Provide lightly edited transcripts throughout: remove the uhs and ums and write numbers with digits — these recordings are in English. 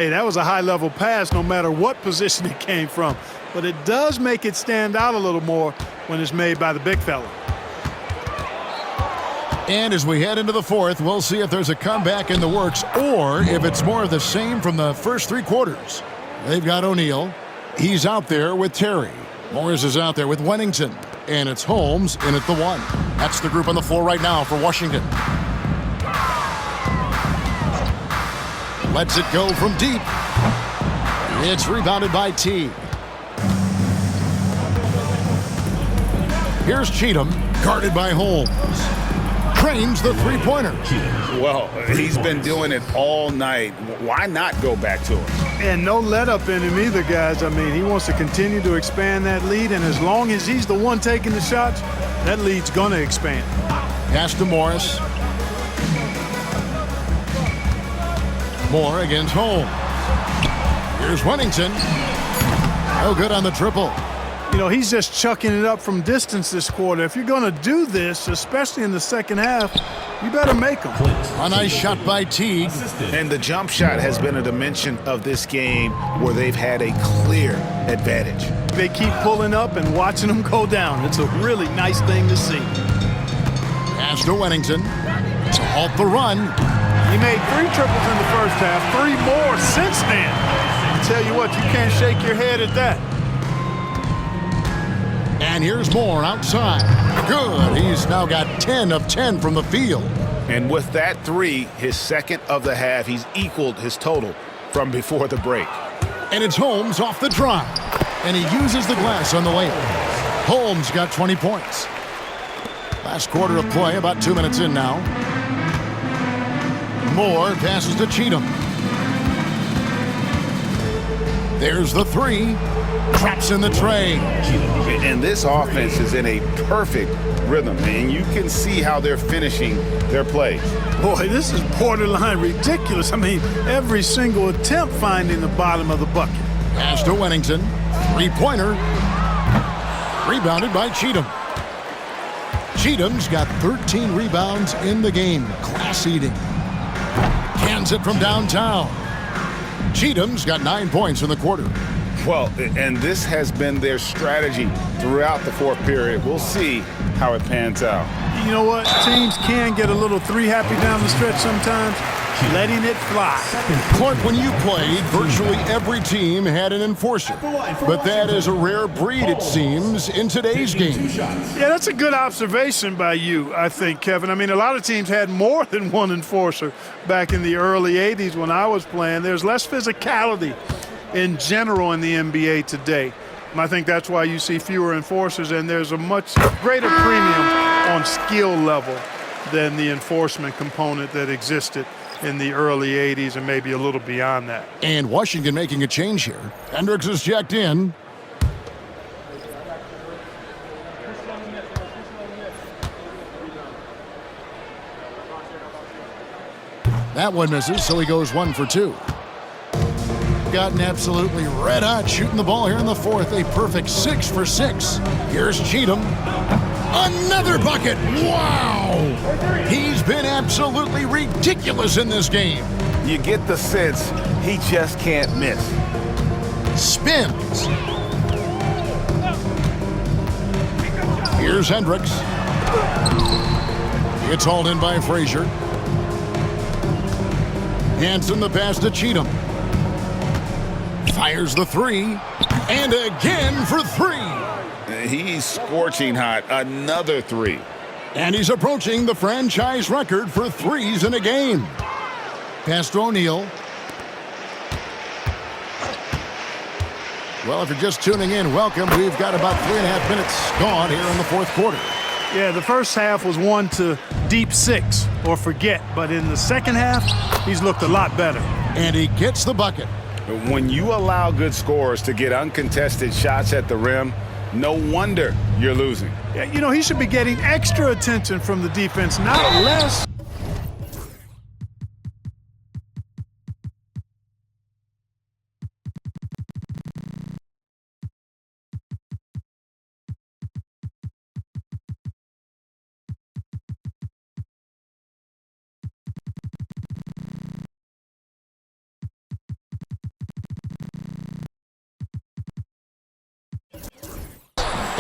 Hey, that was a high-level pass no matter what position it came from. But it does make it stand out a little more when it's made by the big fella. And as we head into the fourth, we'll see if there's a comeback in the works or if it's more of the same from the first three quarters. They've got O'Neal. He's out there with Terry. Morris is out there with Wennington. And it's Holmes in at the one. That's the group on the floor right now for Washington. Lets it go from deep. It's rebounded by T. Here's Cheatham, guarded by Holmes. Trains the three-pointer. Well, he's been doing it all night. Why not go back to him? And no let-up in him either, guys. I mean, he wants to continue to expand that lead, and as long as he's the one taking the shots, that lead's going to expand. Pass to Morris. Moore against Holmes. Here's Wennington. No good on the triple. You know, he's just chucking it up from distance this quarter. If you're going to do this, especially in the second half, you better make them. A nice shot by Teague. And the jump shot has been a dimension of this game where they've had a clear advantage. They keep pulling up and watching them go down. It's a really nice thing to see. Pass to Wennington to halt the run. He made 3 triples in the first half, 3 more since then. I tell you what, you can't shake your head at that. And here's Moore outside. Good. He's now got 10 of 10 from the field. And with that 3, his second of the half, he's equaled his total from before the break. And it's Holmes off the drive. And he uses the glass on the layup. Holmes got 20 points. Last quarter of play, about 2 minutes in now. Moore passes to Cheatham. There's the 3. Traps in the tray. And this offense is in a perfect rhythm, and you can see how they're finishing their plays. Boy, this is borderline ridiculous. I mean, every single attempt finding the bottom of the bucket. Pass to Wennington. Three-pointer. Rebounded by Cheatham. Cheatham's got 13 rebounds in the game. Class eating. Cans it from downtown. Cheatham's got 9 points in the quarter. Well, and this has been their strategy throughout the fourth period. We'll see how it pans out. You know what? Teams can get a little three-happy down the stretch sometimes, letting it fly. Clark, when you played, virtually every team had an enforcer. But that is a rare breed, it seems, in today's game. Yeah, that's a good observation by you, I think, Kevin. I mean, a lot of teams had more than one enforcer back in the early 80s when I was playing. There's less physicality in general in the NBA today. And I think that's why you see fewer enforcers, and there's a much greater premium on skill level than the enforcement component that existed in the early 80s and maybe a little beyond that. And Washington making a change here. Hendricks is checked in. That one misses, so he goes 1 for 2. Gotten absolutely red hot shooting the ball here in the fourth. A perfect 6 for 6. Here's Cheatham. Another bucket. Wow. He's been absolutely ridiculous in this game. You get the sense he just can't miss. Spins. Here's Hendricks. It's hauled in by Frazier. Hanson the pass to Cheatham. Fires the 3, and again for 3. He's scorching hot. Another 3. And he's approaching the franchise record for 3s in a game. Pass to O'Neal. Well, if you're just tuning in, welcome. We've got about 3.5 minutes gone here in the fourth quarter. Yeah, the first half was 1 to deep 6 or forget. But in the second half, he's looked a lot better. And he gets the bucket. When you allow good scorers to get uncontested shots at the rim, no wonder you're losing. Yeah, you know, he should be getting extra attention from the defense, not less.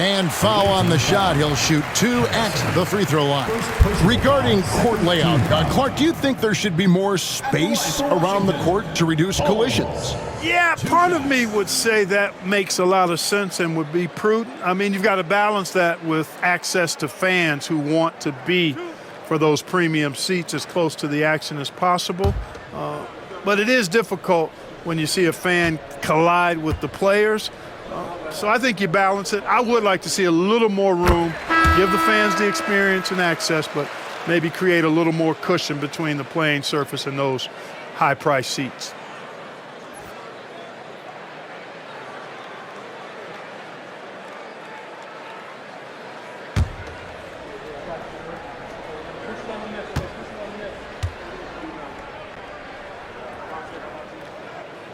And foul on the shot. He'll shoot 2 at the free throw line. Regarding court layout, Clark, do you think there should be more space around the court to reduce collisions? Yeah, part of me would say that makes a lot of sense and would be prudent. I mean, you've got to balance that with access to fans who want to be for those premium seats as close to the action as possible. But it is difficult when you see a fan collide with the players. So I think you balance it. I would like to see a little more room, give the fans the experience and access, but maybe create a little more cushion between the playing surface and those high-priced seats.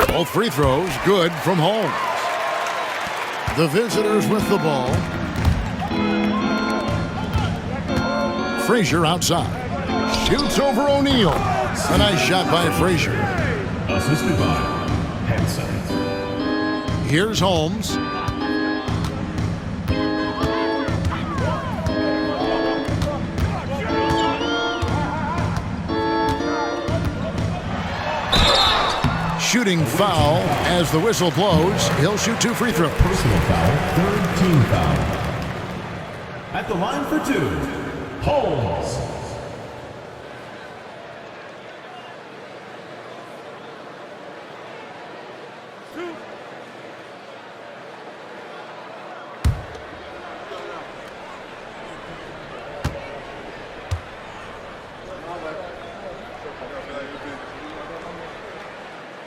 Both free throws good from Holmes. The visitors with the ball. Frazier outside. Shoots over O'Neal. A nice shot by Frazier. Assisted by Henson. Here's Holmes. Shooting foul as the whistle blows. He'll shoot 2 free throws. Personal foul, 3rd team foul. At the line for 2, Holmes.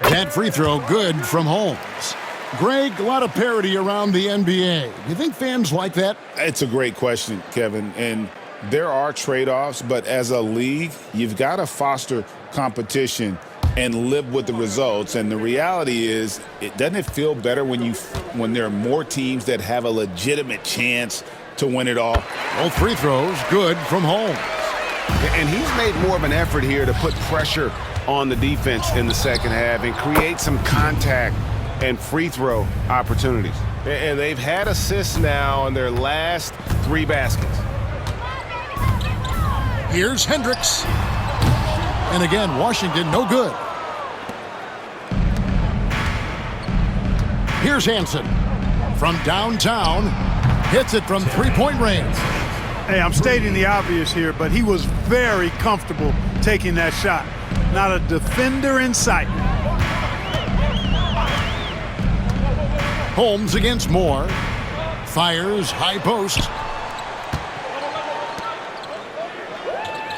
That free throw good from Holmes. Greg, a lot of parity around the NBA. You think fans like that? It's a great question, Kevin. And there are trade-offs, but as a league, you've got to foster competition and live with the results. And the reality is, doesn't it feel better when there are more teams that have a legitimate chance to win it all? Both free throws good from Holmes. And he's made more of an effort here to put pressure on the defense in the second half and create some contact and free throw opportunities. And they've had assists now on their last 3 baskets. Here's Hendricks. And again, Washington no good. Here's Hansen. From downtown, hits it from 3-point range. Hey, I'm stating the obvious here, but he was very comfortable taking that shot. Not a defender in sight. Holmes against Moore. Fires high post.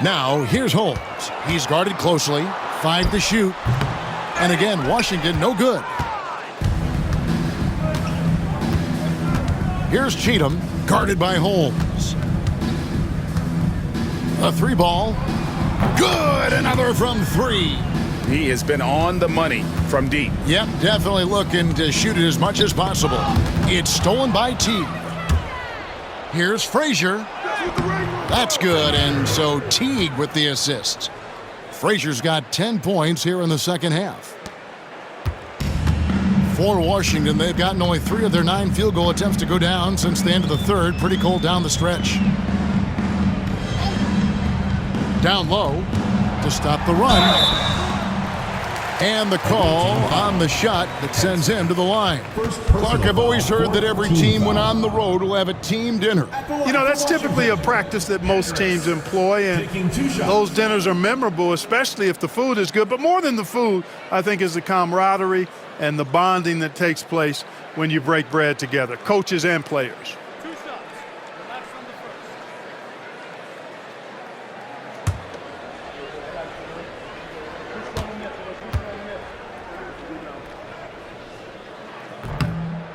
Now here's Holmes. He's guarded closely. 5 to shoot. And again, Washington no good. Here's Cheatham, guarded by Holmes. A 3-ball. Good! Another from 3. He has been on the money from deep. Yep, definitely looking to shoot it as much as possible. It's stolen by Teague. Here's Frazier. That's good, and so Teague with the assist. Frazier's got 10 points here in the second half. For Washington, they've gotten only 3 of their 9 field goal attempts to go down since the end of the third. Pretty cold down the stretch. Down low to stop the run. And the call on the shot that sends him to the line. Clark, I've always heard that every team when on the road will have a team dinner. You know, that's typically a practice that most teams employ, and those dinners are memorable, especially if the food is good. But more than the food, I think, is the camaraderie and the bonding that takes place when you break bread together, coaches and players.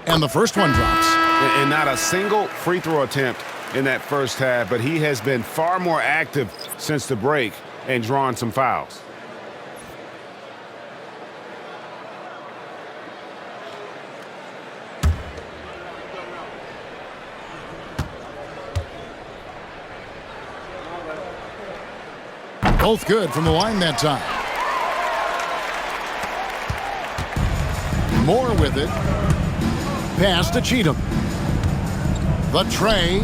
And the first one drops. And not a single free throw attempt in that first half, but he has been far more active since the break and drawn some fouls. Both good from the line that time. Moore with it. Pass to Cheatham. The tray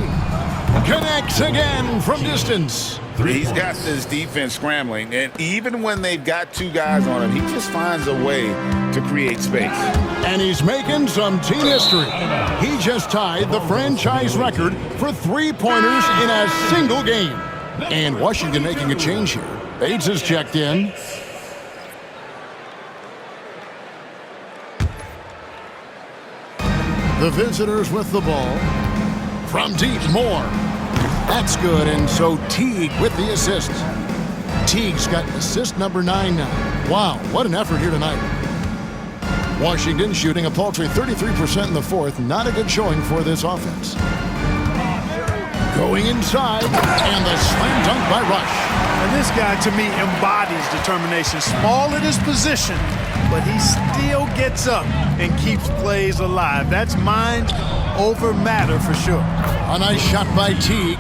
connects again from distance. He's got this defense scrambling, and even when they've got two guys on him, he just finds a way to create space. And he's making some team history. He just tied the franchise record for three-pointers in a single game. And Washington making a change here. Bates is checked in. The visitors with the ball. From deep, Moore. That's good, and so Teague with the assist. Teague's got assist number 9 now. Wow, what an effort here tonight. Washington shooting a paltry 33% in the fourth. Not a good showing for this offense. Going inside, and the slam dunk by Rush. And this guy, to me, embodies determination. Small at his position, but he still gets up and keeps plays alive. That's mind over matter for sure. A nice shot by Teague.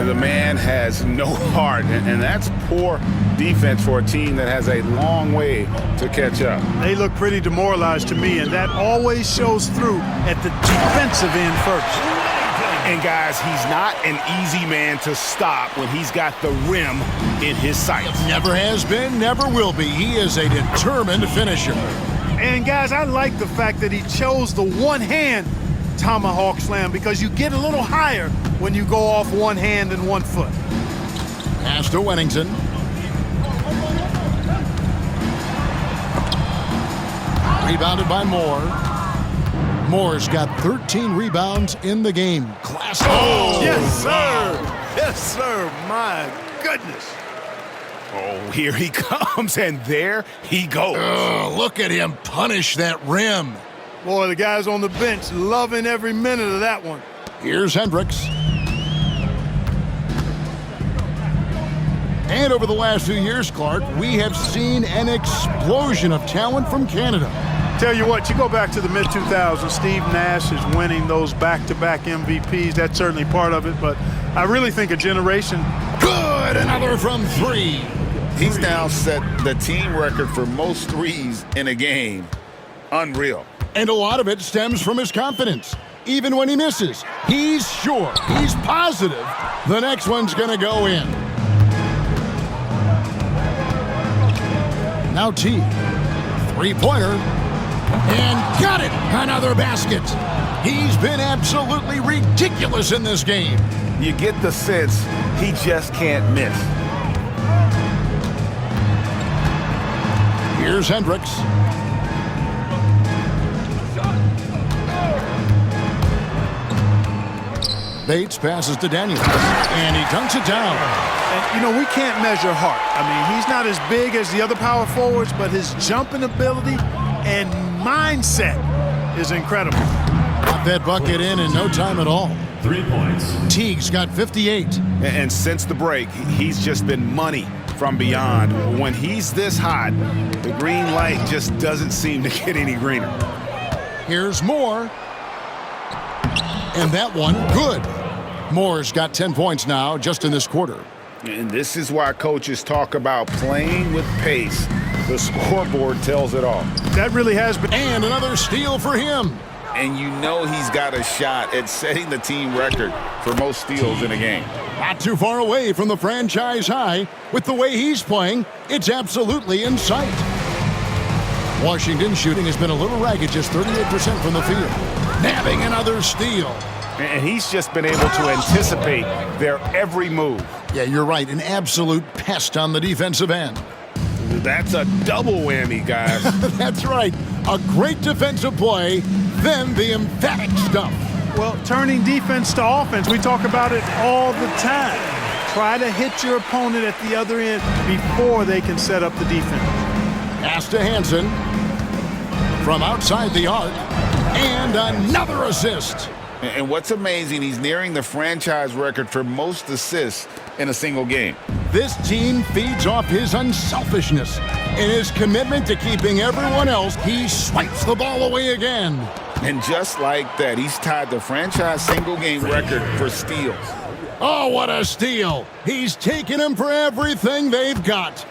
The man has no heart, and that's poor defense for a team that has a long way to catch up. They look pretty demoralized to me, and that always shows through at the defensive end first. And guys, he's not an easy man to stop when he's got the rim in his sights. Never has been, never will be. He is a determined finisher. And guys, I like the fact that he chose the one-hand tomahawk slam because you get a little higher when you go off one hand and 1 foot. Pass to Wennington. Rebounded by Moore. Moore's got 13 rebounds in the game. Class. Oh, yes, sir. Yes, sir. My goodness. Oh, here he comes, and there he goes. Oh, look at him punish that rim. Boy, the guys on the bench loving every minute of that one. Here's Hendricks. And over the last few years, Clark, we have seen an explosion of talent from Canada. Tell you what, you go back to the mid-2000s, Steve Nash is winning those back-to-back MVPs. That's certainly part of it, but I really think a generation. Good, another from 3. He's now set the team record for most threes in a game. Unreal. And a lot of it stems from his confidence. Even when he misses, he's sure, he's positive the next one's going to go in. Now T. Three-pointer. And got it! Another basket. He's been absolutely ridiculous in this game. You get the sense he just can't miss. Here's Hendricks. Bates passes to Daniels, and he dunks it down. And, you know, we can't measure heart. I mean, he's not as big as the other power forwards, but his jumping ability and mindset is incredible. Got that bucket in no time at all. 3 points. Teague's got 58. And since the break, he's just been money from beyond. When he's this hot, the green light just doesn't seem to get any greener. Here's Moore. And that one, good. Moore's got 10 points now just in this quarter. And this is why coaches talk about playing with pace. The scoreboard tells it all. That really has been. And another steal for him. And you know he's got a shot at setting the team record for most steals in a game. Not too far away from the franchise high. With the way he's playing, it's absolutely in sight. Washington shooting has been a little ragged, just 38% from the field. Nabbing another steal. And he's just been able to anticipate their every move. Yeah, you're right. An absolute pest on the defensive end. That's a double whammy, guys. That's right. A great defensive play, then the emphatic stuff. Well, turning defense to offense, we talk about it all the time. Try to hit your opponent at the other end before they can set up the defense. Pass to Hansen from outside the arc, and another assist. And what's amazing, he's nearing the franchise record for most assists in a single game. This team feeds off his unselfishness and his commitment to keeping everyone else. He swipes the ball away again. And just like that, he's tied the franchise single game record for steals. Oh, what a steal. He's taken him for everything they've got.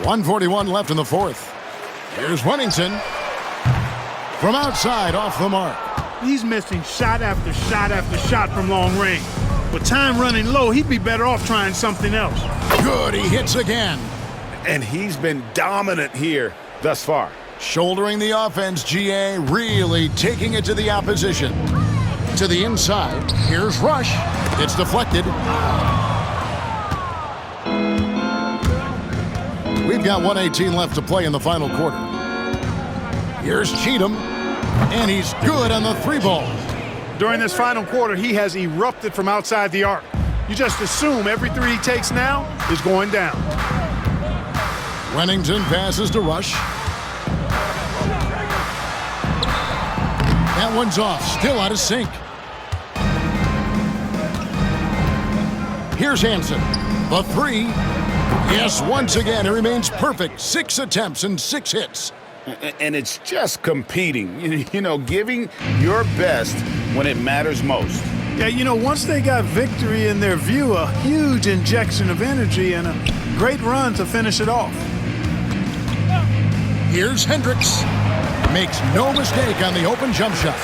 1:41 left in the fourth. Here's Wennington. From outside, off the mark. He's missing shot after shot after shot from long range. With time running low, he'd be better off trying something else. Good, he hits again. And he's been dominant here thus far. Shouldering the offense, GA really taking it to the opposition. To the inside, here's Rush. It's deflected. We've got 1:18 left to play in the final quarter. Here's Cheatham, and he's good on the 3-ball. During this final quarter, he has erupted from outside the arc. You just assume every three he takes now is going down. Wennington passes to Rush. That one's off, still out of sync. Here's Hansen. The 3. Yes, once again, it remains perfect. 6 attempts and 6 hits. And it's just competing, you know, giving your best when it matters most. Yeah, you know, once they got victory in their view, a huge injection of energy and a great run to finish it off. Here's Hendricks. Makes no mistake on the open jump shot.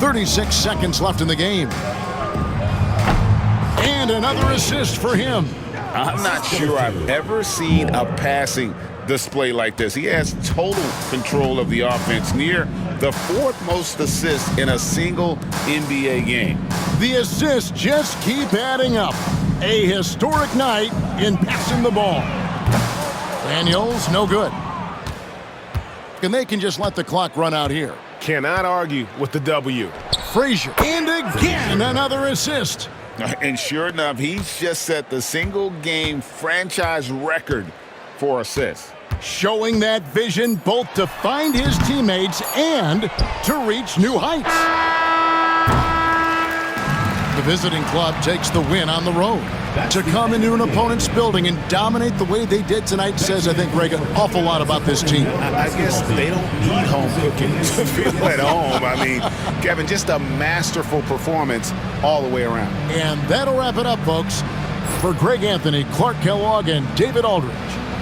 36 seconds left in the game. And another assist for him. I'm not sure I've ever seen a passing display like this. He has total control of the offense, near the 4th most assists in a single NBA game. The assists just keep adding up. A historic night in passing the ball. Daniels, no good. And they can just let the clock run out here. Cannot argue with the W. Frazier, and again another assist. And sure enough, he's just set the single-game franchise record for assists. Showing that vision both to find his teammates and to reach new heights. The visiting club takes the win on the road. To come into an opponent's building and dominate the way they did tonight says, I think, Greg, an awful lot about this team. I guess they don't need home cooking to feel at home. I mean, Kevin, just a masterful performance all the way around. And that'll wrap it up, folks. For Greg Anthony, Clark Kellogg, and David Aldridge,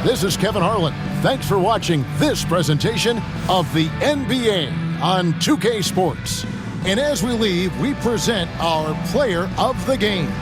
this is Kevin Harlan. Thanks for watching this presentation of the NBA on 2K Sports. And as we leave, we present our player of the game.